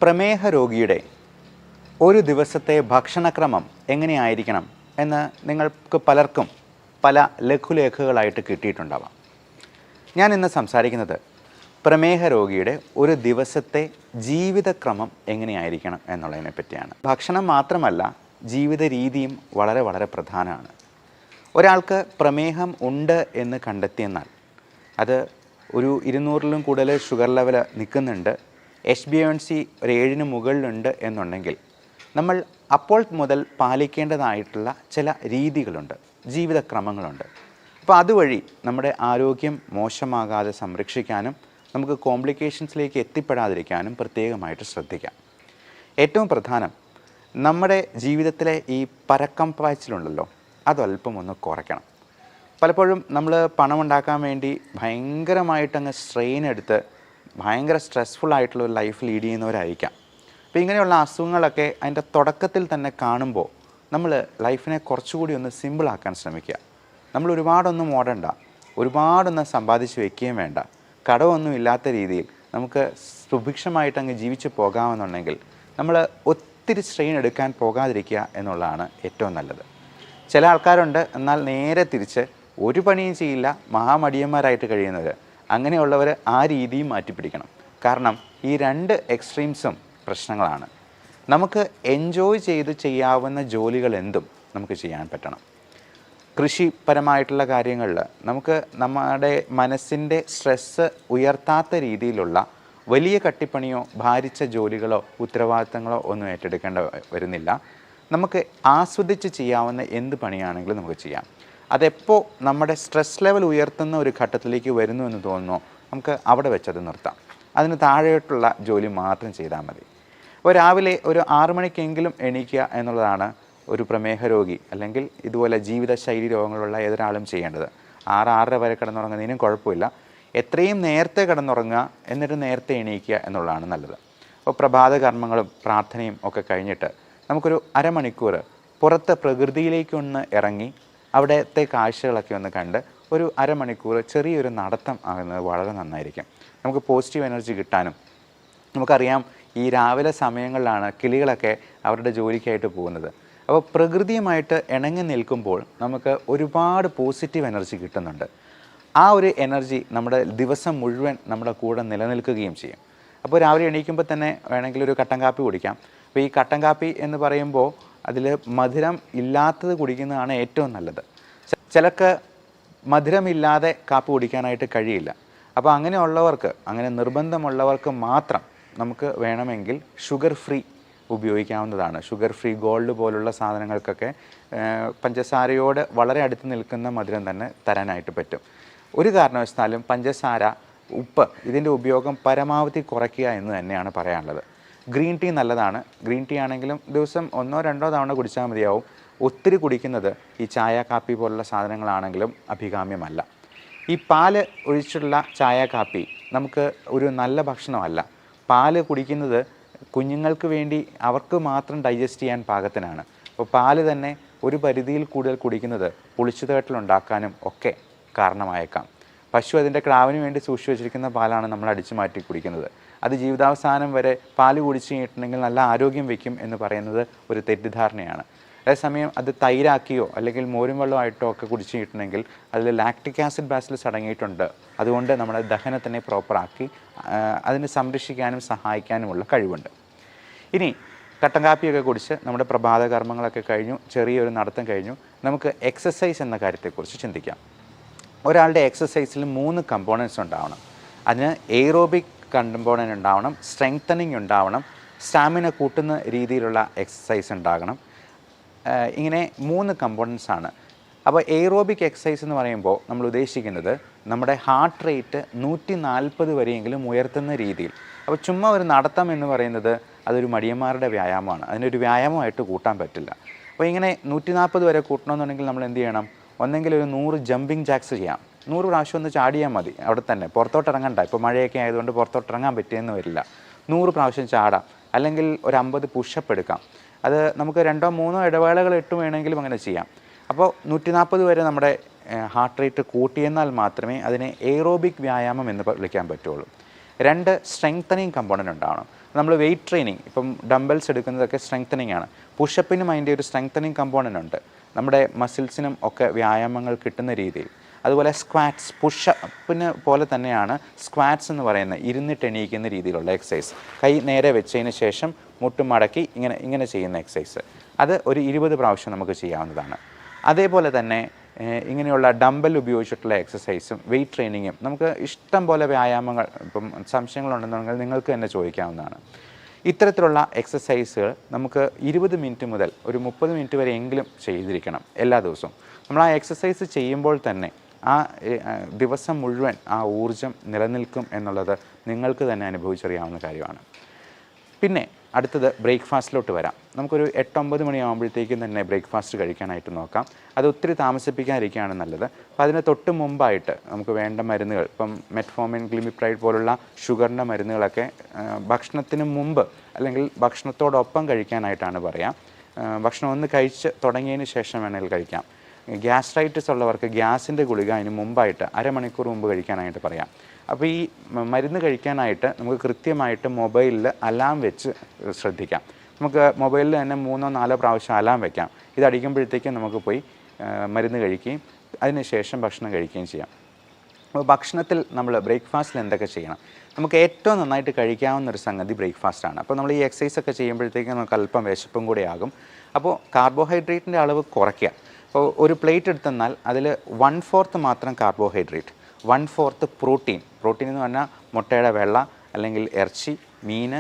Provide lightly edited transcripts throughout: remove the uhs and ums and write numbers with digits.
പ്രമേഹ രോഗിയുടെ ഒരു ദിവസത്തെ ഭക്ഷണക്രമം എങ്ങനെയായിരിക്കണം എന്ന് നിങ്ങൾക്ക് പലർക്കും പല ലഘുലേഖകളായിട്ട് കിട്ടിയിട്ടുണ്ടാവാം. ഞാൻ ഇന്ന് സംസാരിക്കുന്നത് പ്രമേഹ രോഗിയുടെ ഒരു ദിവസത്തെ ജീവിതക്രമം എങ്ങനെയായിരിക്കണം എന്നുള്ളതിനെ പറ്റിയാണ്. ഭക്ഷണം മാത്രമല്ല, ജീവിത രീതിയും വളരെ വളരെ പ്രധാനമാണ്. ഒരാൾക്ക് പ്രമേഹം ഉണ്ട് എന്ന് കണ്ടെത്തിയെന്നാൽ അത് ഒരു 200-ലും കൂടുതൽ ഷുഗർ ലെവൽ നിൽക്കുന്നുണ്ട്, HbA1c ഒരു 7-ന് മുകളിലുണ്ട് എന്നുണ്ടെങ്കിൽ നമ്മൾ അപ്പോൾ മുതൽ പാലിക്കേണ്ടതായിട്ടുള്ള ചില രീതികളുണ്ട്, ജീവിതക്രമങ്ങളുണ്ട്. അപ്പോൾ അതുവഴി നമ്മുടെ ആരോഗ്യം മോശമാകാതെ സംരക്ഷിക്കാനും നമുക്ക് കോംപ്ലിക്കേഷൻസിലേക്ക് എത്തിപ്പെടാതിരിക്കാനും പ്രത്യേകമായിട്ട് ശ്രദ്ധിക്കാം. ഏറ്റവും പ്രധാനം, നമ്മുടെ ജീവിതത്തിലെ ഈ പരക്കം പാച്ചിലുണ്ടല്ലോ, അതല്പം ഒന്ന് കുറയ്ക്കണം. പലപ്പോഴും നമ്മൾ പണമുണ്ടാക്കാൻ വേണ്ടി ഭയങ്കരമായിട്ടങ്ങ് സ്ട്രെയിൻ എടുത്ത് ഭയങ്കര സ്ട്രെസ്ഫുൾ ആയിട്ടുള്ള ഒരു ലൈഫ് ലീഡ് ചെയ്യുന്നവരായിരിക്കാം. അപ്പോൾ ഇങ്ങനെയുള്ള അസുഖങ്ങളൊക്കെ അതിൻ്റെ തുടക്കത്തിൽ തന്നെ കാണുമ്പോൾ നമ്മൾ ലൈഫിനെ കുറച്ചുകൂടി ഒന്ന് സിമ്പിളാക്കാൻ ശ്രമിക്കുക. നമ്മൾ ഒരുപാടൊന്നും ഓടണ്ട, ഒരുപാടൊന്നും സമ്പാദിച്ച് വയ്ക്കുകയും വേണ്ട, കടമൊന്നും ഇല്ലാത്ത രീതിയിൽ നമുക്ക് സുഭിക്ഷമായിട്ട് അങ്ങ് ജീവിച്ച് പോകാമെന്നുണ്ടെങ്കിൽ നമ്മൾ ഒത്തിരി സ്ട്രെയിൻ എടുക്കാൻ പോകാതിരിക്കുക എന്നുള്ളതാണ് ഏറ്റവും നല്ലത്. ചില ആൾക്കാരുണ്ട്, എന്നാൽ നേരെ തിരിച്ച് ഒരു പണിയും ചെയ്യില്ല, മഹാമടിയന്മാരായിട്ട് കഴിയുന്നവർ. അങ്ങനെയുള്ളവർ ആ രീതിയും മാറ്റിപ്പിടിക്കണം. കാരണം ഈ രണ്ട് എക്സ്ട്രീംസും പ്രശ്നങ്ങളാണ്. നമുക്ക് എൻജോയ് ചെയ്ത് ചെയ്യാവുന്ന ജോലികൾ എന്തും നമുക്ക് ചെയ്യാൻ പറ്റണം. കൃഷിപരമായിട്ടുള്ള കാര്യങ്ങളിൽ നമുക്ക് നമ്മുടെ മനസ്സിൻ്റെ സ്ട്രെസ്സ് ഉയർത്താത്ത രീതിയിലുള്ള വലിയ കട്ടിപ്പണിയോ ഭാരിച്ച ജോലികളോ ഉത്തരവാദിത്തങ്ങളോ ഒന്നും ഏറ്റെടുക്കേണ്ട വരുന്നില്ല. നമുക്ക് ആസ്വദിച്ച് ചെയ്യാവുന്ന എന്ത് പണിയാണെങ്കിലും നമുക്ക് ചെയ്യാം. അതെപ്പോൾ നമ്മുടെ സ്ട്രെസ് ലെവൽ ഉയർത്തുന്ന ഒരു ഘട്ടത്തിലേക്ക് വരുന്നു എന്ന് തോന്നുന്നു, നമുക്ക് അവിടെ വെച്ചത് നിർത്താം. അതിന് താഴെയായിട്ടുള്ള ജോലി മാത്രം ചെയ്താൽ മതി. അപ്പോൾ രാവിലെ ഒരു 6 മണിക്കെങ്കിലും എണീക്കുക എന്നുള്ളതാണ് ഒരു പ്രമേഹ രോഗി അല്ലെങ്കിൽ ഇതുപോലെ ജീവിതശൈലി രോഗങ്ങളുള്ള ഏതൊരാളും ചെയ്യേണ്ടത്. 6-6:30 വരെ കിടന്നുറങ്ങുന്നതിനും കുഴപ്പമില്ല. എത്രയും നേരത്തെ കിടന്നുറങ്ങുക, എന്നിട്ട് നേരത്തെ എണീക്കുക എന്നുള്ളതാണ് നല്ലത്. അപ്പോൾ പ്രഭാത കർമ്മങ്ങളും പ്രാർത്ഥനയും ഒക്കെ കഴിഞ്ഞിട്ട് നമുക്കൊരു അരമണിക്കൂർ പുറത്ത് പ്രകൃതിയിലേക്കൊന്ന് ഇറങ്ങി അവിടുത്തെ കാഴ്ചകളൊക്കെ ഒന്ന് കണ്ട് ഒരു അരമണിക്കൂർ ചെറിയൊരു നടത്തം ആകുന്നത് വളരെ നന്നായിരിക്കും. നമുക്ക് പോസിറ്റീവ് എനർജി കിട്ടാനും, നമുക്കറിയാം ഈ രാവിലെ സമയങ്ങളിലാണ് കിളികളൊക്കെ അവരുടെ ജോലിക്കായിട്ട് പോകുന്നത്. അപ്പോൾ പ്രകൃതിയുമായിട്ട് ഇണങ്ങി നിൽക്കുമ്പോൾ നമുക്ക് ഒരുപാട് പോസിറ്റീവ് എനർജി കിട്ടുന്നുണ്ട്. ആ ഒരു എനർജി നമ്മുടെ ദിവസം മുഴുവൻ നമ്മുടെ കൂടെ നിലനിൽക്കുകയും ചെയ്യും. അപ്പോൾ രാവിലെ എണീക്കുമ്പോൾ തന്നെ വേണമെങ്കിൽ ഒരു കട്ടൻ കാപ്പി കുടിക്കാം. അപ്പോൾ ഈ കട്ടൻ കാപ്പി എന്ന് പറയുമ്പോൾ അതിൽ മധുരം ഇല്ലാത്തത് കുടിക്കുന്നതാണ് ഏറ്റവും നല്ലത്. ചിലർക്ക് മധുരമില്ലാതെ കാപ്പി കുടിക്കാനായിട്ട് കഴിയില്ല. അപ്പോൾ അങ്ങനെയുള്ളവർക്ക്, അങ്ങനെ നിർബന്ധമുള്ളവർക്ക് മാത്രം നമുക്ക് വേണമെങ്കിൽ ഷുഗർ ഫ്രീ ഉപയോഗിക്കാവുന്നതാണ്. ഷുഗർ ഫ്രീ ഗോൾഡ് പോലുള്ള സാധനങ്ങൾക്കൊക്കെ പഞ്ചസാരയോട് വളരെ അടുത്ത് നിൽക്കുന്ന മധുരം തന്നെ തരാനായിട്ട് പറ്റും. ഒരു കാരണവശാലും പഞ്ചസാര, ഉപ്പ് ഇതിൻ്റെ ഉപയോഗം പരമാവധി കുറയ്ക്കുക എന്ന് തന്നെയാണ് പറയാനുള്ളത്. ഗ്രീൻ ടീ നല്ലതാണ്. ഗ്രീൻ ടീ ആണെങ്കിലും ദിവസം 1-2 തവണ കുടിച്ചാൽ മതിയാവും. ഒത്തിരി കുടിക്കുന്നത് ഈ ചായ കാപ്പി പോലുള്ള സാധനങ്ങളാണെങ്കിലും അഭികാമ്യമല്ല. ഈ പാല് ഒഴിച്ചുള്ള ചായ കാപ്പി നമുക്ക് ഒരു നല്ല ഭക്ഷണമല്ല. പാല് കുടിക്കുന്നത് കുഞ്ഞുങ്ങൾക്ക് വേണ്ടി അവർക്ക് മാത്രം ഡൈജസ്റ്റ് ചെയ്യാൻ പാകത്തിനാണ്. അപ്പോൾ പാല് തന്നെ ഒരു പരിധിയിൽ കൂടുതൽ കുടിക്കുന്നത് പുളിച്ചുതേട്ടലുണ്ടാക്കാനും ഒക്കെ കാരണമായേക്കാം. പശു അതിൻ്റെ ക്രാവിന് വേണ്ടി സൂക്ഷിച്ചു വെച്ചിരിക്കുന്ന പാലാണ് നമ്മൾ അടിച്ചു മാറ്റി കുടിക്കുന്നത്. അത് ജീവിതാവസാനം വരെ പാല് കുടിച്ചു കഴിഞ്ഞിട്ടുണ്ടെങ്കിൽ നല്ല ആരോഗ്യം വയ്ക്കും എന്ന് പറയുന്നത് ഒരു തെറ്റിദ്ധാരണയാണ്. അതേസമയം അത് തൈരാക്കിയോ അല്ലെങ്കിൽ മോരും വെള്ളമായിട്ടോ ഒക്കെ കുടിച്ചു കഴിഞ്ഞിട്ടുണ്ടെങ്കിൽ അതിൽ ലാക്റ്റിക് ആസിഡ് ബാസിലസ് അടങ്ങിയിട്ടുണ്ട്. അതുകൊണ്ട് നമ്മുടെ ദഹനത്തിനെ പ്രോപ്പറാക്കി അതിനെ സംരക്ഷിക്കാനും സഹായിക്കാനുമുള്ള കഴിവുണ്ട്. ഇനി കട്ടൻ കാപ്പിയൊക്കെ കുടിച്ച് നമ്മുടെ പ്രഭാത കർമ്മങ്ങളൊക്കെ കഴിഞ്ഞു, ചെറിയൊരു നടത്തം കഴിഞ്ഞു, നമുക്ക് എക്സസൈസ് എന്ന കാര്യത്തെക്കുറിച്ച് ചിന്തിക്കാം. ഒരാളുടെ എക്സസൈസിൽ 3 കമ്പോണൻസ് ഉണ്ടാവണം. അതിന് എയ്റോബിക് കമ്പോണൻ്റ് ഉണ്ടാവണം, സ്ട്രെങ്തനിങ് ഉണ്ടാവണം, സ്റ്റാമിന കൂട്ടുന്ന രീതിയിലുള്ള എക്സസൈസ് ഉണ്ടാകണം. ഇങ്ങനെ 3 കമ്പോണൻസ് ആണ്. അപ്പോൾ എയ്റോബിക് എക്സസൈസ് എന്ന് പറയുമ്പോൾ നമ്മൾ ഉദ്ദേശിക്കുന്നത് നമ്മുടെ ഹാർട്ട് റേറ്റ് 140 വരെയെങ്കിലും ഉയർത്തുന്ന രീതിയിൽ. അപ്പോൾ ചുമ്മാ ഒരു നടത്തം എന്ന് പറയുന്നത് അതൊരു മടിയന്മാരുടെ വ്യായാമമാണ്. അതിനൊരു വ്യായാമമായിട്ട് കൂട്ടാൻ പറ്റില്ല. അപ്പോൾ ഇങ്ങനെ 140 വരെ കൂട്ടണമെന്നുണ്ടെങ്കിൽ നമ്മൾ എന്ത് ചെയ്യണം? ഒന്നെങ്കിൽ ഒരു 100 ജമ്പിങ് ജാക്സ് ചെയ്യാം. 100 പ്രാവശ്യം ഒന്ന് ചാടിയാൽ മതി, അവിടെ തന്നെ പുറത്തോട്ട് ഇറങ്ങണ്ട. ഇപ്പോൾ മഴയൊക്കെ ആയതുകൊണ്ട് പുറത്തോട്ട് ഇറങ്ങാൻ പറ്റിയെന്ന് വരില്ല. 100 പ്രാവശ്യം ചാടാം. അല്ലെങ്കിൽ ഒരു 50 പുഷപ്പ് എടുക്കാം. അത് നമുക്ക് 2-3 ഇടവേളകൾ ഇട്ട് വേണമെങ്കിലും അങ്ങനെ ചെയ്യാം. അപ്പോൾ 140 വരെ നമ്മുടെ ഹാർട്ട് റേറ്റ് കൂട്ടിയെന്നാൽ മാത്രമേ അതിനെ എയ്റോബിക് വ്യായാമം എന്ന് വിളിക്കാൻ പറ്റുള്ളൂ. 2 സ്ട്രെങ്തനിങ് കമ്പോണൻ്റ് ഉണ്ടാവണം. നമ്മൾ വെയിറ്റ് ട്രെയിനിങ് ഇപ്പം ഡംബൽസ് എടുക്കുന്നതൊക്കെ സ്ട്രെങ്തനിങ് ആണ്. പുഷപ്പിനും അതിൻ്റെ ഒരു സ്ട്രെങ്തനിങ് കമ്പോണൻ്റ് ഉണ്ട്, നമ്മുടെ മസിൽസിനും ഒക്കെ വ്യായാമങ്ങൾ കിട്ടുന്ന രീതിയിൽ. അതുപോലെ സ്ക്വാറ്റ്സ് പുഷപ്പിന് പോലെ തന്നെയാണ് സ്ക്വാറ്റ്സ് എന്ന് പറയുന്നത്, ഇരുന്നിട്ട് എണീക്കുന്ന രീതിയിലുള്ള എക്സസൈസ്. കൈ നേരെ വെച്ചതിന് ശേഷം മുട്ട് മടക്കി ഇങ്ങനെ ചെയ്യുന്ന എക്സസൈസ്, അത് ഒരു 20 പ്രാവശ്യം നമുക്ക് ചെയ്യാവുന്നതാണ്. അതേപോലെ തന്നെ ഇങ്ങനെയുള്ള ഡംബൽ ഉപയോഗിച്ചിട്ടുള്ള എക്സസൈസും വെയിറ്റ് ട്രെയിനിങ്ങും നമുക്ക് ഇഷ്ടം പോലെ വ്യായാമങ്ങൾ, ഇപ്പം സംശയങ്ങളുണ്ടെന്നുണ്ടെങ്കിൽ നിങ്ങൾക്ക് തന്നെ ചോദിക്കാവുന്നതാണ്. ഇത്തരത്തിലുള്ള എക്സസൈസുകൾ നമുക്ക് 20 മിനിറ്റ് മുതൽ ഒരു 30 മിനിറ്റ് വരെ എങ്കിലും ചെയ്തിരിക്കണം എല്ലാ ദിവസവും. നമ്മൾ ആ എക്സസൈസ് ചെയ്യുമ്പോൾ തന്നെ ആ ദിവസം മുഴുവൻ ആ ഊർജം നിലനിൽക്കും എന്നുള്ളത് നിങ്ങൾക്ക് തന്നെ അനുഭവിച്ചറിയാവുന്ന കാര്യമാണ്. പിന്നെ അടുത്തത് ബ്രേക്ക്ഫാസ്റ്റിലോട്ട് വരാം. നമുക്കൊരു 8-9 മണിയാകുമ്പോഴത്തേക്കും തന്നെ ബ്രേക്ക്ഫാസ്റ്റ് കഴിക്കാനായിട്ട് നോക്കാം. അത് ഒത്തിരി താമസിപ്പിക്കാതിരിക്കുകയാണ് നല്ലത്. അപ്പോൾ അതിന് തൊട്ട് മുമ്പായിട്ട് നമുക്ക് വേണ്ട മരുന്നുകൾ, ഇപ്പം മെറ്റ്ഫോമിൻ, ഗ്ലിമിപ്രൈഡ് പോലുള്ള ഷുഗറിൻ്റെ മരുന്നുകളൊക്കെ ഭക്ഷണത്തിന് മുമ്പ് അല്ലെങ്കിൽ ഭക്ഷണത്തോടൊപ്പം കഴിക്കാനായിട്ടാണ് പറയാം. ഭക്ഷണം ഒന്ന് കഴിച്ച് തുടങ്ങിയതിന് ശേഷം വേണമെങ്കിൽ കഴിക്കാം. ഗ്യാസ്ട്രൈറ്റിസ് ഉള്ളവർക്ക് ഗ്യാസിൻ്റെ ഗുളിക അതിന് മുമ്പായിട്ട് അരമണിക്കൂർ മുമ്പ് കഴിക്കാനായിട്ട് പറയാം. അപ്പോൾ ഈ മരുന്ന് കഴിക്കാനായിട്ട് നമുക്ക് കൃത്യമായിട്ട് മൊബൈലിൽ അലാം വെച്ച് ശ്രദ്ധിക്കാം. നമുക്ക് മൊബൈലിൽ തന്നെ 3-4 പ്രാവശ്യം അലാം വെക്കാം. ഇതടിക്കുമ്പോഴത്തേക്കും നമുക്ക് പോയി മരുന്ന് കഴിക്കുകയും അതിനുശേഷം ഭക്ഷണം കഴിക്കുകയും ചെയ്യാം. അപ്പോൾ ഭക്ഷണത്തിൽ നമ്മൾ ബ്രേക്ക്ഫാസ്റ്റിൽ എന്തൊക്കെ ചെയ്യണം? നമുക്ക് ഏറ്റവും നന്നായിട്ട് കഴിക്കാവുന്ന ഒരു സംഗതി ബ്രേക്ക്ഫാസ്റ്റാണ്. അപ്പോൾ നമ്മൾ ഈ എക്സസൈസൊക്കെ ചെയ്യുമ്പോഴത്തേക്കും നമുക്ക് അല്പം വിശപ്പും കൂടി ആകും. അപ്പോൾ കാർബോഹൈഡ്രേറ്റിൻ്റെ അളവ് കുറയ്ക്കുക. അപ്പോൾ ഒരു പ്ലേറ്റ് എടുത്തെന്നാൽ അതിൽ 1/4 മാത്രം കാർബോഹൈഡ്രേറ്റ്, 1/4 പ്രോട്ടീൻ എന്ന് പറഞ്ഞാൽ മുട്ടയുടെ വെള്ള അല്ലെങ്കിൽ ഇറച്ചി, മീൻ,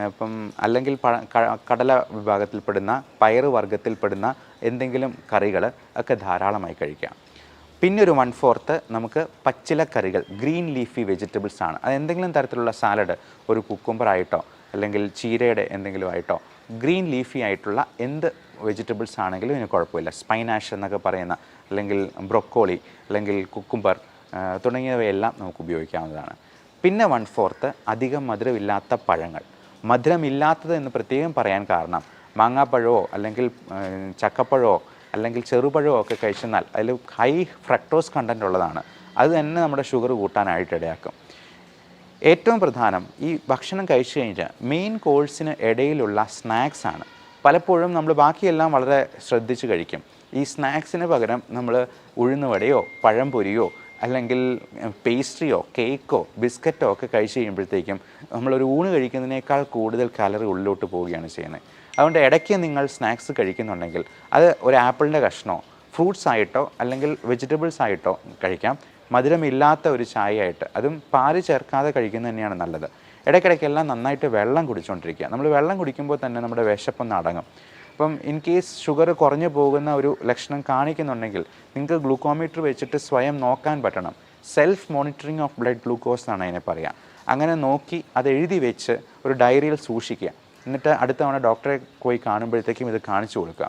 ഇപ്പം അല്ലെങ്കിൽ കടല വിഭാഗത്തിൽപ്പെടുന്ന പയറ് വർഗ്ഗത്തിൽപ്പെടുന്ന എന്തെങ്കിലും കറികൾ ഒക്കെ ധാരാളമായി കഴിക്കാം. പിന്നെ ഒരു 1/4 നമുക്ക് പച്ചിലക്കറികൾ, ഗ്രീൻ ലീഫി വെജിറ്റബിൾസ് ആണ്. അത് എന്തെങ്കിലും തരത്തിലുള്ള സാലഡ്, ഒരു കുക്കുംബറായിട്ടോ അല്ലെങ്കിൽ ചീരയുടെ എന്തെങ്കിലും ആയിട്ടോ, ഗ്രീൻ ലീഫി ആയിട്ടുള്ള എന്ത് വെജിറ്റബിൾസ് ആണെങ്കിലും ഇതിന് കുഴപ്പമില്ല. സ്പൈനാഷ് എന്നൊക്കെ പറയുന്ന അല്ലെങ്കിൽ ബ്രൊക്കോളി അല്ലെങ്കിൽ കുക്കുംബർ തുടങ്ങിയവയെല്ലാം നമുക്ക് ഉപയോഗിക്കാവുന്നതാണ്. പിന്നെ 1/4 അധികം മധുരമില്ലാത്ത പഴങ്ങൾ. മധുരമില്ലാത്തത് എന്ന് പ്രത്യേകം പറയാൻ കാരണം മാങ്ങാപ്പഴമോ അല്ലെങ്കിൽ ചക്കപ്പഴമോ അല്ലെങ്കിൽ ചെറുപഴമോ ഒക്കെ കഴിച്ചെന്നാൽ അതിൽ ഹൈ ഫ്രക്ടോസ് കണ്ടൻറ്റ് ഉള്ളതാണ്. അത് തന്നെ നമ്മുടെ ഷുഗർ കൂട്ടാനായിട്ട് ഇടയാക്കും. ഏറ്റവും പ്രധാനം ഈ ഭക്ഷണം കഴിച്ചു കഴിഞ്ഞാൽ മെയിൻ കോഴ്സിന് ഇടയിലുള്ള സ്നാക്സ് ആണ്. പലപ്പോഴും നമ്മൾ ബാക്കിയെല്ലാം വളരെ ശ്രദ്ധിച്ച് കഴിക്കും. ഈ സ്നാക്സിന് പകരം നമ്മൾ ഉഴുന്നുവടയോ പഴംപൊരിയോ അല്ലെങ്കിൽ പേസ്ട്രിയോ കേക്കോ ബിസ്ക്കറ്റോ ഒക്കെ കഴിച്ച് കഴിയുമ്പോഴത്തേക്കും നമ്മളൊരു ഊണ് കഴിക്കുന്നതിനേക്കാൾ കൂടുതൽ കാലറി ഉള്ളിലോട്ട് പോവുകയാണ് ചെയ്യുന്നത്. അതുകൊണ്ട് ഇടയ്ക്ക് നിങ്ങൾ സ്നാക്സ് കഴിക്കുന്നുണ്ടെങ്കിൽ അത് ഒരു ആപ്പിളിൻ്റെ കഷ്ണമോ ഫ്രൂട്ട്സ് ആയിട്ടോ അല്ലെങ്കിൽ വെജിറ്റബിൾസ് ആയിട്ടോ കഴിക്കാം. മധുരമില്ലാത്ത ഒരു ചായ ആയിട്ട്, അതും പാല് ചേർക്കാതെ കഴിക്കുന്നത് തന്നെയാണ് നല്ലത്. ഇടയ്ക്കിടയ്ക്കെല്ലാം നന്നായിട്ട് വെള്ളം കുടിച്ചുകൊണ്ടിരിക്കുക. നമ്മൾ വെള്ളം കുടിക്കുമ്പോൾ തന്നെ നമ്മുടെ വിശപ്പൊന്ന് അടങ്ങും. അപ്പം ഇൻ കേസ് ഷുഗർ കുറഞ്ഞു പോകുന്ന ഒരു ലക്ഷണം കാണിക്കുന്നുണ്ടെങ്കിൽ നിങ്ങൾക്ക് ഗ്ലൂക്കോമീറ്റർ വെച്ചിട്ട് സ്വയം നോക്കാൻ പറ്റണം. Self monitoring of blood glucose എന്നാണ് അതിനെ പറയുക. അങ്ങനെ നോക്കി അത് എഴുതി വെച്ച് ഒരു ഡയറിയിൽ സൂക്ഷിക്കുക. എന്നിട്ട് അടുത്ത തവണ ഡോക്ടറെ പോയി കാണുമ്പോഴത്തേക്കും ഇത് കാണിച്ചു കൊടുക്കുക.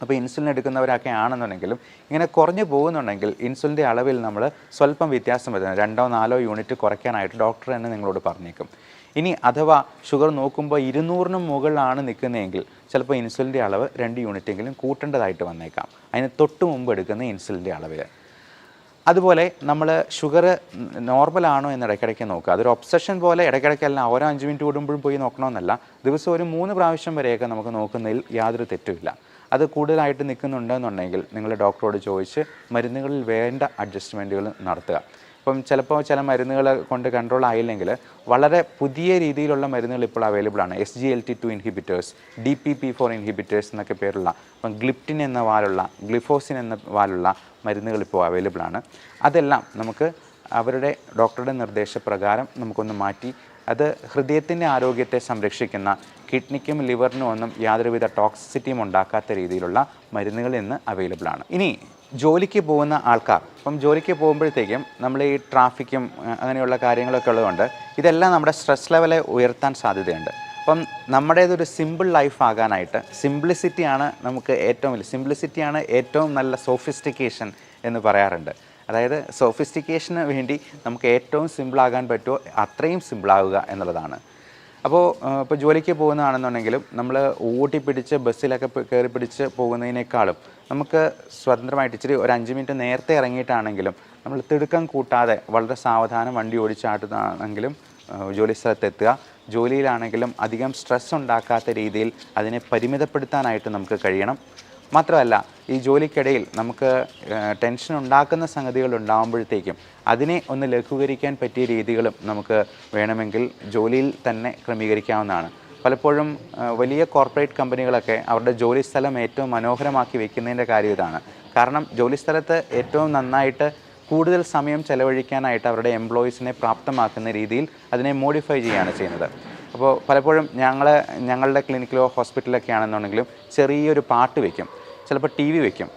അപ്പോൾ ഇൻസുലിൻ എടുക്കുന്നവരൊക്കെ ആണെന്നുണ്ടെങ്കിലും ഇങ്ങനെ കുറഞ്ഞു പോകുന്നുണ്ടെങ്കിൽ ഇൻസുലിൻ്റെ അളവിൽ നമ്മൾ സ്വല്പം വ്യത്യാസം വരുന്നത് 2-4 യൂണിറ്റ് കുറയ്ക്കാനായിട്ട് ഡോക്ടർ തന്നെ നിങ്ങളോട് പറഞ്ഞേക്കും. ഇനി അഥവാ ഷുഗർ നോക്കുമ്പോൾ 200-ന് മുകളിലാണ് നിൽക്കുന്നതെങ്കിൽ ചിലപ്പോൾ ഇൻസുലിൻ്റെ അളവ് 2 യൂണിറ്റെങ്കിലും കൂട്ടേണ്ടതായിട്ട് വന്നേക്കാം, അതിന് തൊട്ട് മുമ്പ് എടുക്കുന്ന ഇൻസുലിൻ്റെ അളവിൽ. അതുപോലെ നമ്മൾ ഷുഗർ നോർമലാണോ എന്ന് ഇടയ്ക്കിടയ്ക്ക് നോക്കുക. അതൊരു ഒബ്സഷൻ പോലെ ഇടയ്ക്കിടയ്ക്കെല്ലാം ഓരോ 5 മിനിറ്റ് കൂടുമ്പോഴും പോയി നോക്കണമെന്നല്ല. ദിവസം ഒരു 3 പ്രാവശ്യം വരെയൊക്കെ നമുക്ക് നോക്കുന്നതിൽ യാതൊരു തെറ്റുമില്ല. അത് കൂടുതലായിട്ട് നിൽക്കുന്നുണ്ടെന്നുണ്ടെങ്കിൽ നിങ്ങൾ ഡോക്ടറോട് ചോദിച്ച് മരുന്നുകളിൽ വേണ്ട അഡ്ജസ്റ്റ്മെൻറ്റുകൾ നടത്തുക. ഇപ്പം ചിലപ്പോൾ ചില മരുന്നുകൾ കൊണ്ട് കൺട്രോൾ ആയില്ലെങ്കിൽ വളരെ പുതിയ രീതിയിലുള്ള മരുന്നുകൾ ഇപ്പോൾ അവൈലബിൾ ആണ്. SGLT2 ഇൻഹിബിറ്റേഴ്സ്, DPP4 ഇൻഹിബിറ്റേഴ്സ് എന്നൊക്കെ പേരുള്ള, ഇപ്പം ഗ്ലിപ്റ്റിൻ എന്ന വാലുള്ള, ഗ്ലിഫോസിൻ എന്ന വാലുള്ള മരുന്നുകൾ ഇപ്പോൾ അവൈലബിൾ ആണ്. അതെല്ലാം നമുക്ക് അവരുടെ ഡോക്ടറുടെ നിർദ്ദേശപ്രകാരം നമുക്കൊന്ന് മാറ്റി അത് ഹൃദയത്തിൻ്റെ ആരോഗ്യത്തെ സംരക്ഷിക്കുന്ന, കിഡ്നിക്കും ലിവറിനും ഒന്നും യാതൊരുവിധ ടോക്സിസിറ്റിയും ഉണ്ടാക്കാത്ത രീതിയിലുള്ള മരുന്നുകൾ ഇന്ന് അവൈലബിൾ ആണ്. ഇനി ജോലിക്ക് പോകുന്ന ആൾക്കാർ, ഇപ്പം ജോലിക്ക് പോകുമ്പോഴത്തേക്കും നമ്മൾ ഈ ട്രാഫിക്കും അങ്ങനെയുള്ള കാര്യങ്ങളൊക്കെ ഉള്ളതുകൊണ്ട് ഇതെല്ലാം നമ്മുടെ സ്ട്രെസ് ലെവലെ ഉയർത്താൻ സാധ്യതയുണ്ട്. അപ്പം നമ്മുടേതൊരു സിമ്പിൾ ലൈഫ് ആകാനായിട്ട് സിംപ്ലിസിറ്റിയാണ് നമുക്ക് ഏറ്റവും വലിയ, സിംപ്ലിസിറ്റിയാണ് ഏറ്റവും നല്ല സോഫിസ്റ്റിക്കേഷൻ എന്ന് പറയാറുണ്ട്. അതായത് സോഫിസ്റ്റിക്കേഷന് വേണ്ടി നമുക്ക് ഏറ്റവും സിമ്പിളാകാൻ പറ്റുമോ അത്രയും സിമ്പിളാവുക എന്നുള്ളതാണ്. അപ്പോൾ ഇപ്പോൾ ജോലിക്ക് പോകുന്നതാണെന്നുണ്ടെങ്കിലും നമ്മൾ ഓട്ടിപ്പിടിച്ച് ബസ്സിലൊക്കെ കയറി പിടിച്ച് പോകുന്നതിനേക്കാളും നമുക്ക് സ്വതന്ത്രമായിട്ട് ഇച്ചിരി ഒരു 5 മിനിറ്റ് നേരത്തെ ഇറങ്ങിയിട്ടാണെങ്കിലും നമ്മൾ തിടുക്കം കൂട്ടാതെ വളരെ സാവധാനം വണ്ടി ഓടിച്ചാട്ടുന്നതാണെങ്കിലും ജോലി സ്ഥലത്തെത്തുക. ജോലിയിലാണെങ്കിലും അധികം സ്ട്രെസ് ഉണ്ടാക്കാത്ത രീതിയിൽ അതിനെ പരിമിതപ്പെടുത്താനായിട്ട് നമുക്ക് കഴിയണം. മാത്രമല്ല, ഈ ജോലിക്കിടയിൽ നമുക്ക് ടെൻഷൻ ഉണ്ടാക്കുന്ന സംഗതികൾ ഉണ്ടാകുമ്പോഴത്തേക്കും അതിനെ ഒന്ന് ലഘൂകരിക്കാൻ പറ്റിയ രീതികളും നമുക്ക് വേണമെങ്കിൽ ജോലിയിൽ തന്നെ ക്രമീകരിക്കാവുന്നതാണ്. പലപ്പോഴും വലിയ കോർപ്പറേറ്റ് കമ്പനികളൊക്കെ അവരുടെ ജോലിസ്ഥലം ഏറ്റവും മനോഹരമാക്കി വെക്കുന്നതിൻ്റെ കാര്യം ഇതാണ്. കാരണം ജോലിസ്ഥലത്ത് ഏറ്റവും നന്നായിട്ട് കൂടുതൽ സമയം ചെലവഴിക്കാനായിട്ട് അവരുടെ എംപ്ലോയീസിനെ പ്രാപ്തമാക്കുന്ന രീതിയിൽ അതിനെ മോഡിഫൈ ചെയ്യുകയാണ് ചെയ്യുന്നത്. അപ്പോൾ പലപ്പോഴും ഞങ്ങളുടെ ക്ലിനിക്കിലോ ഹോസ്പിറ്റലൊക്കെ ആണെന്നുണ്ടെങ്കിലും ചെറിയൊരു പാട്ട് വയ്ക്കും, ചിലപ്പോൾ ടി വി വയ്ക്കും.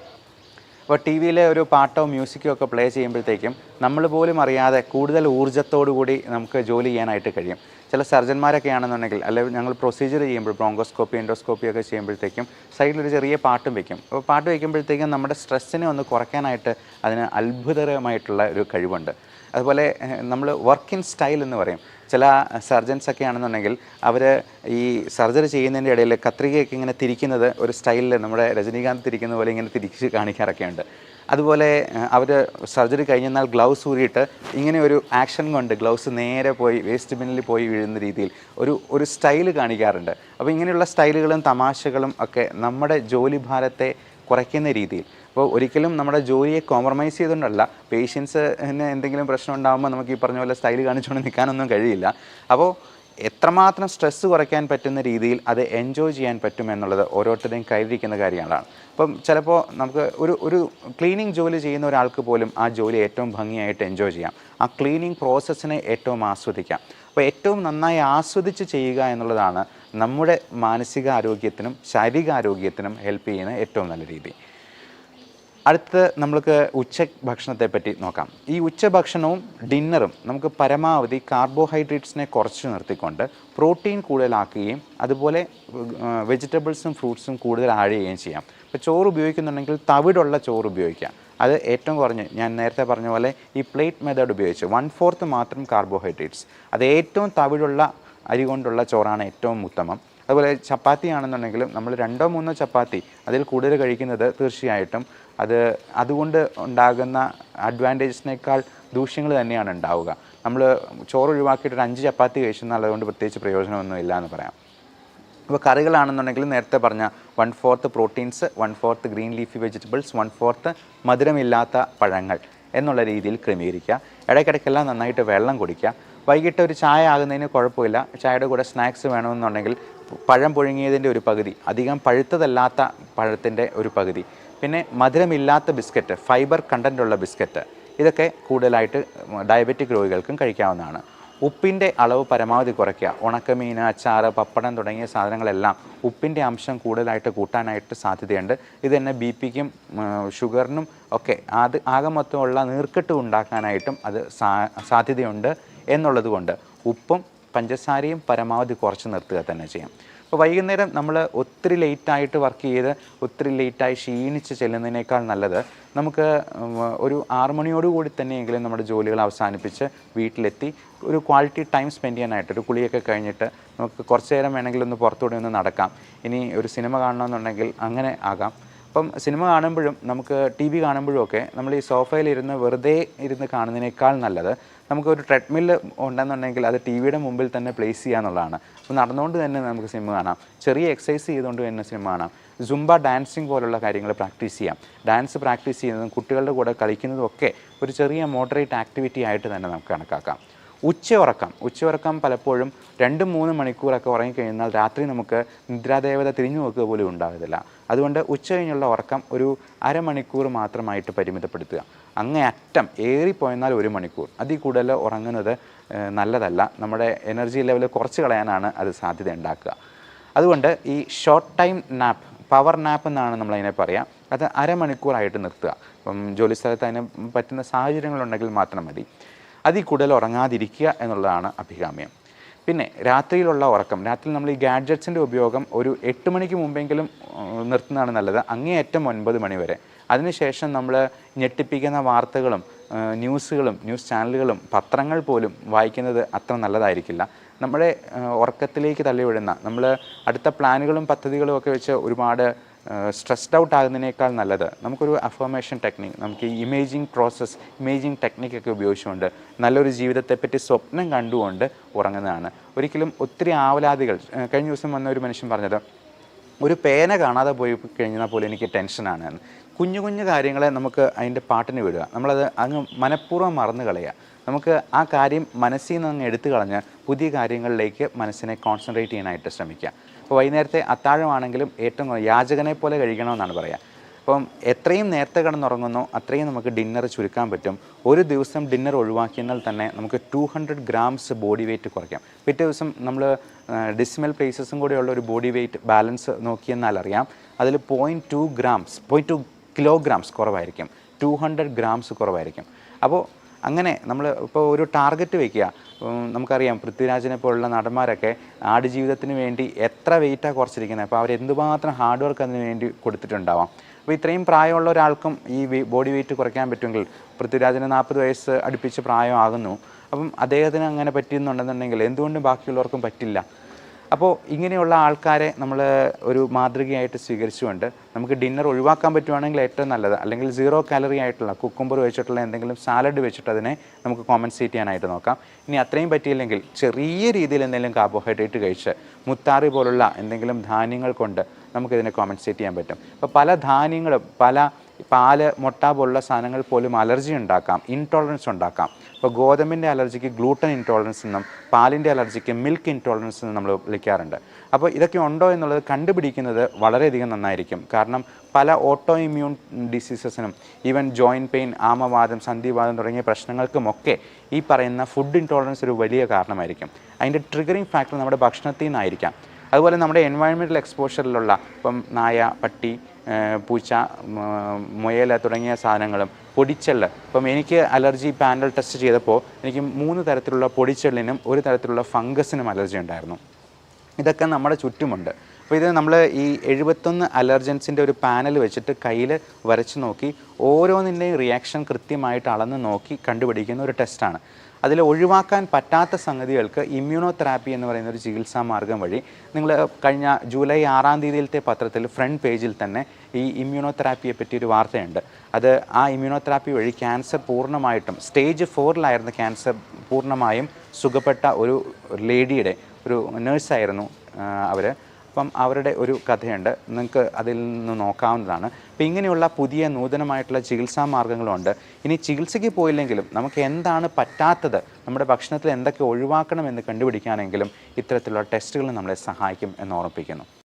അപ്പോൾ ടി വിയിലെ ഒരു പാട്ടോ മ്യൂസിക്കോ ഒക്കെ പ്ലേ ചെയ്യുമ്പോഴത്തേക്കും നമ്മൾ പോലും അറിയാതെ കൂടുതൽ ഊർജ്ജത്തോടു കൂടി നമുക്ക് ജോലി ചെയ്യാനായിട്ട് കഴിയും. ചില സർജന്മാരൊക്കെ ആണെന്നുണ്ടെങ്കിൽ, അല്ലെങ്കിൽ ഞങ്ങൾ പ്രൊസീജിയർ ചെയ്യുമ്പോൾ ബ്രോങ്കോസ്കോപ്പി എൻഡോസ്കോപ്പി ഒക്കെ ചെയ്യുമ്പോഴത്തേക്കും സൈഡിലൊരു ചെറിയ പാട്ടും വയ്ക്കും. അപ്പോൾ പാട്ട് വയ്ക്കുമ്പോഴത്തേക്കും നമ്മുടെ സ്ട്രെസ്സിനെ ഒന്ന് കുറയ്ക്കാനായിട്ട് അതിന് അത്ഭുതകരമായിട്ടുള്ള ഒരു കഴിവുണ്ട്. അതുപോലെ നമ്മൾ വർക്ക് ഇൻ സ്റ്റൈൽ എന്ന് പറയും. ചില സർജൻസൊക്കെ ആണെന്നുണ്ടെങ്കിൽ അവർ ഈ സർജറി ചെയ്യുന്നതിൻ്റെ ഇടയിൽ കത്രികയൊക്കെ ഇങ്ങനെ തിരിക്കുന്നത് ഒരു സ്റ്റൈലിൽ നമ്മുടെ രജനീകാന്ത് തിരിക്കുന്ന പോലെ ഇങ്ങനെ തിരിച്ച് കാണിക്കാറൊക്കെ ഉണ്ട്. അതുപോലെ അവർ സർജറി കഴിഞ്ഞെന്നാൽ ഗ്ലൗസ് ഊരിയിട്ട് ഇങ്ങനെ ഒരു ആക്ഷൻ കൊണ്ട് ഗ്ലൗസ് നേരെ പോയി വേസ്റ്റ് ബിന്നിൽ പോയി വീഴുന്ന രീതിയിൽ ഒരു സ്റ്റൈൽ കാണിക്കാറുണ്ട്. അപ്പോൾ ഇങ്ങനെയുള്ള സ്റ്റൈലുകളും തമാശകളും ഒക്കെ നമ്മുടെ ജോലി ഭാരത്തെ കുറയ്ക്കുന്ന രീതിയിൽ, അപ്പോൾ ഒരിക്കലും നമ്മുടെ ജോലിയെ കോംപ്രമൈസ് ചെയ്തുകൊണ്ടല്ല, പേഷ്യൻസിന് എന്തെങ്കിലും പ്രശ്നം ഉണ്ടാകുമ്പോൾ നമുക്ക് ഈ പറഞ്ഞ പോലെ സ്റ്റൈൽ കാണിച്ചുകൊണ്ട് നിൽക്കാനൊന്നും കഴിയില്ല. അപ്പോൾ എത്രമാത്രം സ്ട്രെസ്സ് കുറയ്ക്കാൻ പറ്റുന്ന രീതിയിൽ അത് എൻജോയ് ചെയ്യാൻ പറ്റുമെന്നുള്ളത് ഓരോരുത്തരുടെയും കയ്യിലിരിക്കുന്ന കാര്യങ്ങളാണ്. അപ്പം ചിലപ്പോൾ നമുക്ക് ഒരു ക്ലീനിങ് ജോലി ചെയ്യുന്ന ഒരാൾക്ക് പോലും ആ ജോലി ഏറ്റവും ഭംഗിയായിട്ട് എൻജോയ് ചെയ്യാം. ആ ക്ലീനിങ് പ്രോസസ്സിനെ ഏറ്റവും ആസ്വദിക്കാം. അപ്പോൾ ഏറ്റവും നന്നായി ആസ്വദിച്ച് ചെയ്യുക എന്നുള്ളതാണ് നമ്മുടെ മാനസികാരോഗ്യത്തിനും ശാരീരികാരോഗ്യത്തിനും ഹെൽപ്പ് ചെയ്യുന്ന ഏറ്റവും നല്ല രീതി. അടുത്ത് നമ്മൾക്ക് ഭക്ഷണത്തെ പറ്റി നോക്കാം. ഈ ഉച്ചഭക്ഷണവും ഡിന്നറും നമുക്ക് പരമാവധി കാർബോഹൈഡ്രേറ്റ്സിനെ കുറച്ച് നിർത്തിക്കൊണ്ട് പ്രോട്ടീൻ കൂടുതലാക്കുകയും അതുപോലെ വെജിറ്റബിൾസും ഫ്രൂട്ട്സും കൂടുതൽ ആഡ് ചെയ്യുകയും ചെയ്യാം. ഇപ്പോൾ ചോറ് ഉപയോഗിക്കുന്നുണ്ടെങ്കിൽ തവിടുള്ള ചോറ് ഉപയോഗിക്കാം. അത് ഏറ്റവും കുറഞ്ഞ് ഞാൻ നേരത്തെ പറഞ്ഞ പോലെ ഈ പ്ലേറ്റ് മെത്തേഡ് ഉപയോഗിച്ച് 1/4 മാത്രം കാർബോഹൈഡ്രേറ്റ്സ്, അത് ഏറ്റവും തവിടുള്ള അരി കൊണ്ടുള്ള ചോറാണ് ഏറ്റവും ഉത്തമം. അതുപോലെ ചപ്പാത്തി ആണെന്നുണ്ടെങ്കിലും നമ്മൾ 2-3 ചപ്പാത്തി അതിൽ കൂടുതൽ കഴിക്കുന്നത് തീർച്ചയായിട്ടും അതുകൊണ്ട് ഉണ്ടാകുന്ന അഡ്വാൻറ്റേജസിനേക്കാൾ ദൂഷ്യങ്ങൾ തന്നെയാണ് ഉണ്ടാവുക. നമ്മൾ ചോറ് ഒഴിവാക്കിയിട്ട് ഒരു 5 ചപ്പാത്തി കഴിച്ചെന്നാൽ അതുകൊണ്ട് പ്രത്യേകിച്ച് പ്രയോജനമൊന്നും ഇല്ല എന്ന് പറയാം. ഇപ്പോൾ കറികളാണെന്നുണ്ടെങ്കിൽ നേരത്തെ പറഞ്ഞ 1/4 പ്രോട്ടീൻസ്, 1/4 ഗ്രീൻ ലീഫി വെജിറ്റബിൾസ്, 1/4 മധുരമില്ലാത്ത പഴങ്ങൾ എന്നുള്ള രീതിയിൽ ക്രമീകരിക്കുക. ഇടയ്ക്കിടയ്ക്കെല്ലാം നന്നായിട്ട് വെള്ളം കുടിക്കുക. വൈകിട്ട് ഒരു ചായ ആകുന്നതിന് കുഴപ്പമില്ല. ചായയുടെ കൂടെ സ്നാക്സ് വേണമെന്നുണ്ടെങ്കിൽ പഴം പുഴുങ്ങിയതിൻ്റെ ഒരു പകുതി, അധികം പഴുത്തതല്ലാത്ത പഴത്തിൻ്റെ ഒരു പകുതി, പിന്നെ മധുരമില്ലാത്ത ബിസ്ക്കറ്റ്, ഫൈബർ കണ്ടൻ്റുള്ള ബിസ്ക്കറ്റ്, ഇതൊക്കെ കൂടുതലായിട്ട് ഡയബറ്റിക് രോഗികൾക്കും കഴിക്കാവുന്നതാണ്. ഉപ്പിൻ്റെ അളവ് പരമാവധി കുറയ്ക്കുക. ഉണക്കമീൻ, അച്ചാറ്, പപ്പടം തുടങ്ങിയ സാധനങ്ങളെല്ലാം ഉപ്പിൻ്റെ അംശം കൂടുതലായിട്ട് കൂട്ടാനായിട്ട് സാധ്യതയുണ്ട്. ഇത് തന്നെ ബി പിക്കും ഷുഗറിനും ഒക്കെ ആകെ മൊത്തമുള്ള നീർക്കെട്ട് ഉണ്ടാക്കാനായിട്ടും അത് സാധ്യതയുണ്ട് എന്നുള്ളത് കൊണ്ട് ഉപ്പും പഞ്ചസാരയും പരമാവധി കുറച്ച് നിർത്തുക തന്നെ ചെയ്യാം. അപ്പോൾ വൈകുന്നേരം നമ്മൾ ഒത്തിരി ലേറ്റായിട്ട് വർക്ക് ചെയ്ത് ഒത്തിരി ലേറ്റായി ക്ഷീണിച്ച് ചെല്ലുന്നതിനേക്കാൾ നല്ലത് നമുക്ക് ഒരു 6 മണിയോടുകൂടി തന്നെയെങ്കിലും നമ്മുടെ ജോലികൾ അവസാനിപ്പിച്ച് വീട്ടിലെത്തി ഒരു ക്വാളിറ്റി ടൈം സ്പെൻഡ് ചെയ്യാനായിട്ട്, ഒരു കുളിയൊക്കെ കഴിഞ്ഞിട്ട് നമുക്ക് കുറച്ച് നേരം വേണമെങ്കിൽ ഒന്ന് പുറത്തുകൂടി ഒന്ന് നടക്കാം. ഇനി ഒരു സിനിമ കാണണമെന്നുണ്ടെങ്കിൽ അങ്ങനെ ആകാം. അപ്പം സിനിമ കാണുമ്പോഴും നമുക്ക് ടി വി കാണുമ്പോഴും ഒക്കെ നമ്മൾ ഈ സോഫയിലിരുന്ന് വെറുതെ ഇരുന്ന് കാണുന്നതിനേക്കാൾ നല്ലത് നമുക്കൊരു ട്രെഡ്മില്ല് ഉണ്ടെന്നുണ്ടെങ്കിൽ അത് ടി വിയുടെ മുമ്പിൽ തന്നെ പ്ലേസ് ചെയ്യുക എന്നുള്ളതാണ്. അപ്പോൾ നടന്നുകൊണ്ട് തന്നെ നമുക്ക് സിനിമ കാണാം, ചെറിയ എക്സസൈസ് ചെയ്തുകൊണ്ട് തന്നെ സിനിമ കാണാം. സുംബ ഡാൻസിങ് പോലുള്ള കാര്യങ്ങൾ പ്രാക്ടീസ് ചെയ്യാം. ഡാൻസ് പ്രാക്ടീസ് ചെയ്യുന്നതും കുട്ടികളുടെ കൂടെ കളിക്കുന്നതും ഒക്കെ ഒരു ചെറിയ മോഡറേറ്റ് ആക്ടിവിറ്റി ആയിട്ട് തന്നെ നമുക്ക് കണക്കാക്കാം. ഉച്ചയുറക്കം പലപ്പോഴും 2-3 മണിക്കൂറൊക്കെ ഉറങ്ങിക്കഴിഞ്ഞാൽ രാത്രി നമുക്ക് നിദ്രാദേവത തിരിഞ്ഞു നോക്കുക പോലും ഉണ്ടാകത്തില്ല. അതുകൊണ്ട് ഉച്ച കഴിഞ്ഞുള്ള ഉറക്കം ഒരു അരമണിക്കൂർ മാത്രമായിട്ട് പരിമിതപ്പെടുത്തുക. അങ്ങേയറ്റം ഏറിപ്പോയെന്നാൽ 1 മണിക്കൂർ, അതിൽ കൂടുതൽ ഉറങ്ങുന്നത് നല്ലതല്ല. നമ്മുടെ എനർജി ലെവൽ കുറച്ച് കളയാനാണ് അത് സാധ്യത ഉണ്ടാക്കുക. അതുകൊണ്ട് ഈ short time nap, power nap എന്നാണ് നമ്മളതിനെ പറയുക, അത് അരമണിക്കൂറായിട്ട് നിർത്തുക. ഇപ്പം ജോലിസ്ഥലത്ത് അതിന് പറ്റുന്ന സാഹചര്യങ്ങളുണ്ടെങ്കിൽ മാത്രം മതി. അതിൽ കൂടുതൽ ഉറങ്ങാതിരിക്കുക എന്നുള്ളതാണ് അഭികാമ്യം. പിന്നെ രാത്രിയിലുള്ള ഉറക്കം, രാത്രി നമ്മൾ ഈ ഗാഡ്ജറ്റ്സിൻ്റെ ഉപയോഗം ഒരു 8 മണിക്ക് മുമ്പെങ്കിലും നിർത്തുന്നതാണ് നല്ലത്, അങ്ങേയറ്റം 9 മണി വരെ. അതിനുശേഷം നമ്മൾ ഞെട്ടിപ്പിക്കുന്ന വാർത്തകളും ന്യൂസ് ചാനലുകളും പത്രങ്ങൾ പോലും വായിക്കുന്നത് അത്ര നല്ലതായിരിക്കില്ല. നമ്മുടെ ഉറക്കത്തിലേക്ക് തള്ളിവിടുന്ന, നമ്മൾ അടുത്ത പ്ലാനുകളും പദ്ധതികളും ഒക്കെ വെച്ച് ഒരുപാട് സ്ട്രെസ്ഡ് ഔട്ട് ആകുന്നതിനേക്കാൾ നല്ലത് നമുക്കൊരു അഫർമേഷൻ ടെക്നിക്, നമുക്ക് ഈ ഇമേജിങ് ടെക്നിക്കൊക്കെ ഉപയോഗിച്ചുകൊണ്ട് നല്ലൊരു ജീവിതത്തെപ്പറ്റി സ്വപ്നം കണ്ടുകൊണ്ട് ഉറങ്ങുന്നതാണ്. ഒരിക്കലും ഒത്തിരി ആവലാതികൾ, കഴിഞ്ഞ ദിവസം വന്ന ഒരു മനുഷ്യൻ പറഞ്ഞത്, ഒരു പേന കാണാതെ പോയി കഴിഞ്ഞാൽ പോലും എനിക്ക് ടെൻഷനാണ് എന്ന്. കുഞ്ഞു കുഞ്ഞു കാര്യങ്ങളെ നമുക്ക് അതിൻ്റെ പാട്ടിന് വിടുക, നമ്മളത് അങ്ങ് മനഃപൂർവ്വം മറന്നു കളയുക. നമുക്ക് ആ കാര്യം മനസ്സിൽ നിന്ന് അങ്ങ് എടുത്തു കളഞ്ഞ് പുതിയ കാര്യങ്ങളിലേക്ക് മനസ്സിനെ കോൺസെൻട്രേറ്റ് ചെയ്യാനായിട്ട് ശ്രമിക്കുക. അപ്പോൾ വൈകുന്നേരത്തെ അത്താഴമാണെങ്കിലും ഏറ്റവും യാചകനെ പോലെ കഴിക്കണമെന്നാണ് പറയുക. അപ്പം എത്രയും നേരത്തെ കിടന്നുറങ്ങുന്നോ അത്രയും നമുക്ക് ഡിന്നർ ചുരുക്കാൻ പറ്റും. ഒരു ദിവസം ഡിന്നർ ഒഴിവാക്കിയാൽ തന്നെ നമുക്ക് 200 ഗ്രാംസ് ബോഡി വെയിറ്റ് കുറയ്ക്കാം. പിറ്റേ ദിവസം നമ്മൾ ഡെസിമൽ പ്ലേസസും കൂടെയുള്ള ഒരു ബോഡി വെയിറ്റ് ബാലൻസ് നോക്കിയെന്നാൽ അറിയാം, അതിൽ 0.2 കിലോഗ്രാംസ് കുറവായിരിക്കും, 200 ഗ്രാംസ് കുറവായിരിക്കും. അപ്പോൾ അങ്ങനെ നമ്മൾ ഇപ്പോൾ ഒരു ടാർഗറ്റ് വയ്ക്കുക. നമുക്കറിയാം പൃഥ്വിരാജിനെ പോലുള്ള നടന്മാരൊക്കെ ആടുജീവിതത്തിന് വേണ്ടി എത്ര വെയിറ്റാണ് കുറച്ചിരിക്കുന്നത്, അപ്പോൾ അവരെന്തുമാത്രം ഹാർഡ് വർക്ക് അതിന് വേണ്ടി കൊടുത്തിട്ടുണ്ടാവാം. അപ്പോൾ ഇത്രയും പ്രായമുള്ള ഒരാൾക്കും ഈ ബോഡി വെയിറ്റ് കുറയ്ക്കാൻ പറ്റുമെങ്കിൽ, പൃഥ്വിരാജിന് 40 വയസ്സ് അടുപ്പിച്ച് പ്രായമാകുന്നു, അപ്പം അദ്ദേഹത്തിന് അങ്ങനെ പറ്റുന്നുണ്ടെന്നുണ്ടെങ്കിൽ എന്തുകൊണ്ടും ബാക്കിയുള്ളവർക്കും പറ്റില്ല. അപ്പോൾ ഇങ്ങനെയുള്ള ആൾക്കാരെ നമ്മൾ ഒരു മാതൃകയായിട്ട് സ്വീകരിച്ചുകൊണ്ട് നമുക്ക് ഡിന്നർ ഒഴിവാക്കാൻ പറ്റുവാണെങ്കിൽ ഏറ്റവും നല്ലത്. അല്ലെങ്കിൽ 0 കാലറി ആയിട്ടുള്ള കുക്കുംബർ വെച്ചിട്ടുള്ള എന്തെങ്കിലും സാലഡ് വെച്ചിട്ട് അതിനെ നമുക്ക് കോമ്പൻസേറ്റ് ചെയ്യാനായിട്ട് നോക്കാം. ഇനി അത്രയും പറ്റിയില്ലെങ്കിൽ ചെറിയ രീതിയിൽ എന്തെങ്കിലും കാർബോഹൈഡ്രേറ്റ് കഴിച്ച് മുത്താറി പോലുള്ള എന്തെങ്കിലും ധാന്യങ്ങൾ കൊണ്ട് നമുക്കിതിനെ കോമ്പൻസേറ്റ് ചെയ്യാൻ പറ്റും. അപ്പോൾ പല ധാന്യങ്ങളും, പാല്, മുട്ട പോലുള്ള സാധനങ്ങൾ പോലും അലർജി ഉണ്ടാക്കാം, ഇൻടോളറൻസ് ഉണ്ടാക്കാം. ഇപ്പോൾ ഗോതമ്പിൻ്റെ അലർജിക്ക് ഗ്ലൂട്ടൻ ഇൻടോളറൻസ് എന്നും പാലിൻ്റെ അലർജിക്ക് മിൽക്ക് ഇൻടോളറൻസ് എന്നും നമ്മൾ വിളിക്കാറുണ്ട്. അപ്പോൾ ഇതൊക്കെ ഉണ്ടോ എന്നുള്ളത് കണ്ടുപിടിക്കുന്നത് വളരെയധികം നന്നായിരിക്കും. കാരണം പല ഓട്ടോ ഇമ്മ്യൂൺ ഡിസീസസിനും, ഈവൻ ജോയിൻറ്റ് പെയിൻ, ആമവാദം, സന്ധിവാദം തുടങ്ങിയ പ്രശ്നങ്ങൾക്കുമൊക്കെ ഈ പറയുന്ന ഫുഡ് ഇൻടോളറൻസ് ഒരു വലിയ കാരണമായിരിക്കും. അതിൻ്റെ ട്രിഗറിങ് ഫാക്ടർ നമ്മുടെ ഭക്ഷണത്തിൽ നിന്നായിരിക്കാം. അതുപോലെ നമ്മുടെ എൻവയൺമെൻറ്റൽ എക്സ്പോഷറിലുള്ള ഇപ്പം നായ, പട്ടി, പൂച്ച, മുയൽ തുടങ്ങിയ സാധനങ്ങളും പൊടിച്ചെള്ള്. ഇപ്പം എനിക്ക് അലർജി പാനൽ ടെസ്റ്റ് ചെയ്തപ്പോൾ എനിക്ക് 3 തരത്തിലുള്ള പൊടിച്ചെള്ളിനും 1 തരത്തിലുള്ള ഫംഗസിനും അലർജി ഉണ്ടായിരുന്നു. ഇതൊക്കെ നമ്മുടെ ചുറ്റുമുണ്ട്. അപ്പോൾ ഇത് നമ്മൾ ഈ 71 അലർജൻസിൻ്റെ ഒരു പാനൽ വെച്ചിട്ട് കയ്യിൽ വരച്ച് നോക്കി ഓരോന്നിൻ്റെയും റിയാക്ഷൻ കൃത്യമായിട്ട് അളന്ന് നോക്കി കണ്ടുപിടിക്കുന്ന ഒരു ടെസ്റ്റാണ്. അതിൽ ഒഴിവാക്കാൻ പറ്റാത്ത സംഗതികൾക്ക് ഇമ്മ്യൂണോതെറാപ്പി എന്ന് പറയുന്ന ഒരു ചികിത്സാ മാർഗം വഴി, നിങ്ങൾ കഴിഞ്ഞ ജൂലൈ 6-ാം തീയതിയിലത്തെ പത്രത്തിൽ ഫ്രണ്ട് പേജിൽ തന്നെ ഈ ഇമ്മ്യൂണോതെറാപ്പിയെ പറ്റി ഒരു വാർത്തയുണ്ട്. അത് ആ ഇമ്മ്യൂണോതെറാപ്പി വഴി ക്യാൻസർ പൂർണ്ണമായിട്ടും സ്റ്റേജ് 4-ലായിരുന്ന ക്യാൻസർ പൂർണ്ണമായും സുഖപ്പെട്ട ഒരു ലേഡിയുടെ, ഒരു നേഴ്സായിരുന്നു അവർ. അപ്പം അവരുടെ ഒരു കഥയുണ്ട്, നിങ്ങൾക്ക് അതിൽ നിന്ന് നോക്കാവുന്നതാണ്. അപ്പം ഇങ്ങനെയുള്ള പുതിയ നൂതനമായിട്ടുള്ള ചികിത്സാ മാർഗ്ഗങ്ങളുണ്ട്. ഇനി ചികിത്സയ്ക്ക് പോയില്ലെങ്കിലും നമുക്ക് എന്താണ് പറ്റാത്തത്, നമ്മുടെ ഭക്ഷണത്തിൽ എന്തൊക്കെ ഒഴിവാക്കണം എന്ന് കണ്ടുപിടിക്കാനെങ്കിലും ഇത്തരത്തിലുള്ള ടെസ്റ്റുകൾ നമ്മളെ സഹായിക്കും എന്ന് ഓർമ്മിപ്പിക്കുന്നു.